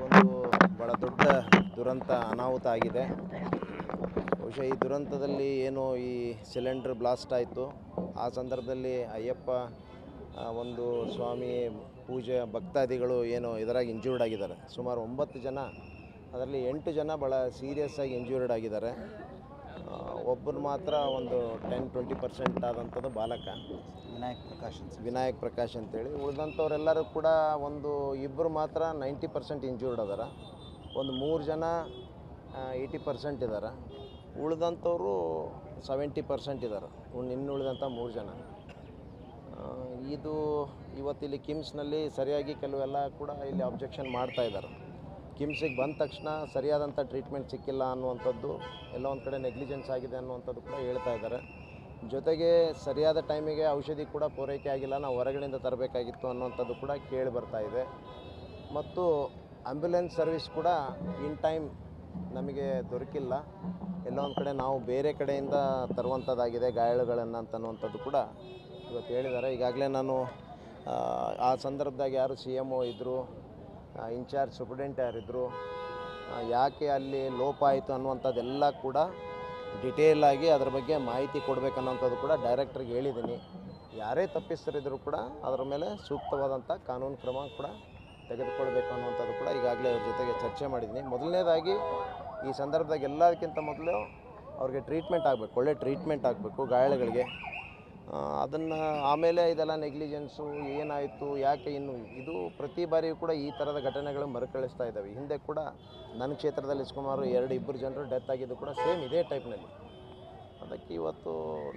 ಒಂದು ಭಾಳ ದೊಡ್ಡ ದುರಂತ ಅನಾಹುತ ಆಗಿದೆ. ಬಹುಶಃ ಈ ದುರಂತದಲ್ಲಿ ಏನು ಈ ಸಿಲಿಂಡರ್ ಬ್ಲಾಸ್ಟ್ ಆಯಿತು, ಆ ಸಂದರ್ಭದಲ್ಲಿ ಅಯ್ಯಪ್ಪ ಒಂದು ಸ್ವಾಮಿ ಪೂಜೆ ಭಕ್ತಾದಿಗಳು ಏನು ಇದರಾಗಿ ಇಂಜೂರ್ಡ್ ಆಗಿದ್ದಾರೆ. ಸುಮಾರು 9 ಜನ, ಅದರಲ್ಲಿ 8 ಜನ ಭಾಳ ಸೀರಿಯಸ್ ಆಗಿ ಇಂಜೂರ್ಡ್ ಆಗಿದ್ದಾರೆ. ಒಬ್ಬರು ಮಾತ್ರ ಒಂದು 10-20% ಆದಂಥದ್ದು ಬಾಲಕ ವಿನಾಯಕ್ ಪ್ರಕಾಶ್ ಅಂತೇಳಿ. ಉಳಿದಂಥವ್ರೆಲ್ಲರೂ ಕೂಡ ಇಬ್ಬರು ಮಾತ್ರ 90% ಇಂಜೂರ್ಡ್ ಅದಾರ. ಒಂದು 3 ಜನ 80% ಇದ್ದಾರೆ. ಉಳಿದಂಥವ್ರು 70% ಇದ್ದಾರೆ. ಇನ್ನುಳಿದಂಥ 3 ಜನ. ಇವತ್ತಿಲ್ಲಿ ಕಿಮ್ಸ್ನಲ್ಲಿ ಸರಿಯಾಗಿ ಕೆಲವೆಲ್ಲ ಕೂಡ ಇಲ್ಲಿ ಅಬ್ಜೆಕ್ಷನ್ ಮಾಡ್ತಾ ಇದ್ದಾರೆ. ಕಿಮ್ಸಿಗೆ ಬಂದ ತಕ್ಷಣ ಸರಿಯಾದಂಥ ಟ್ರೀಟ್ಮೆಂಟ್ ಸಿಕ್ಕಿಲ್ಲ ಅನ್ನುವಂಥದ್ದು, ಎಲ್ಲ ಒಂದು ಕಡೆ ನೆಗ್ಲಿಜೆನ್ಸ್ ಆಗಿದೆ ಅನ್ನುವಂಥದ್ದು ಕೂಡ ಹೇಳ್ತಾ ಇದ್ದಾರೆ. ಜೊತೆಗೆ ಸರಿಯಾದ ಟೈಮಿಗೆ ಔಷಧಿ ಕೂಡ ಪೂರೈಕೆ ಆಗಿಲ್ಲ, ನಾವು ಹೊರಗಡೆಯಿಂದ ತರಬೇಕಾಗಿತ್ತು ಅನ್ನುವಂಥದ್ದು ಕೂಡ ಕೇಳಿ ಬರ್ತಾ ಇದೆ. ಮತ್ತು ಆ್ಯಂಬ್ಯುಲೆನ್ಸ್ ಸರ್ವಿಸ್ ಕೂಡ ಇನ್ ಟೈಮ್ ನಮಗೆ ದೊರಕಿಲ್ಲ. ಎಲ್ಲ ಒಂದು ಕಡೆ ನಾವು ಬೇರೆ ಕಡೆಯಿಂದ ತರುವಂಥದ್ದಾಗಿದೆ ಗಾಯಾಳುಗಳನ್ನು ಅಂತನ್ನುವಂಥದ್ದು ಕೂಡ ಇವತ್ತು ಹೇಳಿದ್ದಾರೆ. ಈಗಾಗಲೇ ನಾನು ಆ ಸಂದರ್ಭದಾಗ ಯಾರು CMO ಇದ್ದರು, ಇನ್ಚಾರ್ಜ್ ಸೂಪ್ರಿಡೆಂಟ್ ಯಾರಿದ್ದರು, ಯಾಕೆ ಅಲ್ಲಿ ಲೋಪ ಆಯಿತು ಅನ್ನುವಂಥದ್ದೆಲ್ಲ ಕೂಡ ಡಿಟೇಲ್ ಆಗಿ ಅದರ ಬಗ್ಗೆ ಮಾಹಿತಿ ಕೊಡಬೇಕನ್ನೋಂಥದ್ದು ಕೂಡ ಡೈರೆಕ್ಟ್ರಿಗೆ ಹೇಳಿದ್ದೀನಿ. ಯಾರೇ ತಪ್ಪಿಸ್ತರಿದ್ದರೂ ಕೂಡ ಅದರ ಮೇಲೆ ಸೂಕ್ತವಾದಂಥ ಕಾನೂನು ಕ್ರಮ ಕೂಡ ತೆಗೆದುಕೊಳ್ಬೇಕು ಅನ್ನುವಂಥದ್ದು ಕೂಡ ಈಗಾಗಲೇ ಅವ್ರ ಜೊತೆಗೆ ಚರ್ಚೆ ಮಾಡಿದ್ದೀನಿ. ಮೊದಲನೇದಾಗಿ ಈ ಸಂದರ್ಭದಾಗ ಎಲ್ಲದಕ್ಕಿಂತ ಮೊದಲು ಅವ್ರಿಗೆ ಟ್ರೀಟ್ಮೆಂಟ್ ಆಗಬೇಕು, ಒಳ್ಳೆ ಟ್ರೀಟ್ಮೆಂಟ್ ಆಗಬೇಕು ಗಾಯಾಳುಗಳಿಗೆ. ಅದನ್ನು ಆಮೇಲೆ ಇದೆಲ್ಲ ನೆಗ್ಲಿಜೆನ್ಸು ಏನಾಯಿತು, ಯಾಕೆ ಇದು ಪ್ರತಿ ಬಾರಿಯೂ ಕೂಡ ಈ ಥರದ ಘಟನೆಗಳು ಮರುಕಳಿಸ್ತಾ ಇದ್ದಾವೆ. ಹಿಂದೆ ಕೂಡ ನನ್ನ ಕ್ಷೇತ್ರದಲ್ಲಿ ಸುಮಾರು 2-2 ಜನರು ಡೆತ್ ಆಗಿದ್ದು ಕೂಡ ಸೇಮ್ ಇದೇ ಟೈಪ್ನಲ್ಲಿ. ಅದಕ್ಕೆ ಇವತ್ತು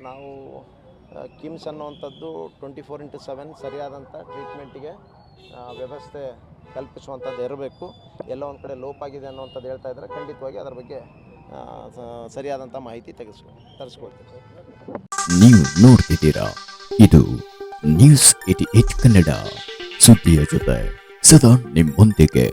ನಾವು ಕಿಮ್ಸ್ ಅನ್ನುವಂಥದ್ದು 24/7 ಸರಿಯಾದಂಥ ಟ್ರೀಟ್ಮೆಂಟಿಗೆ ವ್ಯವಸ್ಥೆ ಕಲ್ಪಿಸುವಂಥದ್ದು ಇರಬೇಕು. ಎಲ್ಲ ಒಂದು ಕಡೆ ಲೋಪ ಆಗಿದೆ ಅನ್ನುವಂಥದ್ದು ಹೇಳ್ತಾ ಇದ್ದಾರೆ. ಖಂಡಿತವಾಗಿ ಅದರ ಬಗ್ಗೆ ಸರಿಯಾದಂಥ ಮಾಹಿತಿ ತರಿಸ್ಕೊಳ್ತೀವಿ. ನೀವು ನೋಡ್ತಿದ್ದೀರಾ, ಇದು ನ್ಯೂಸ್ 88 ಕನ್ನಡ, ಸುದ್ದಿಯ ಜೊತೆ ಸದಾ ನಿಮ್ಮೊಂದಿಗೆ.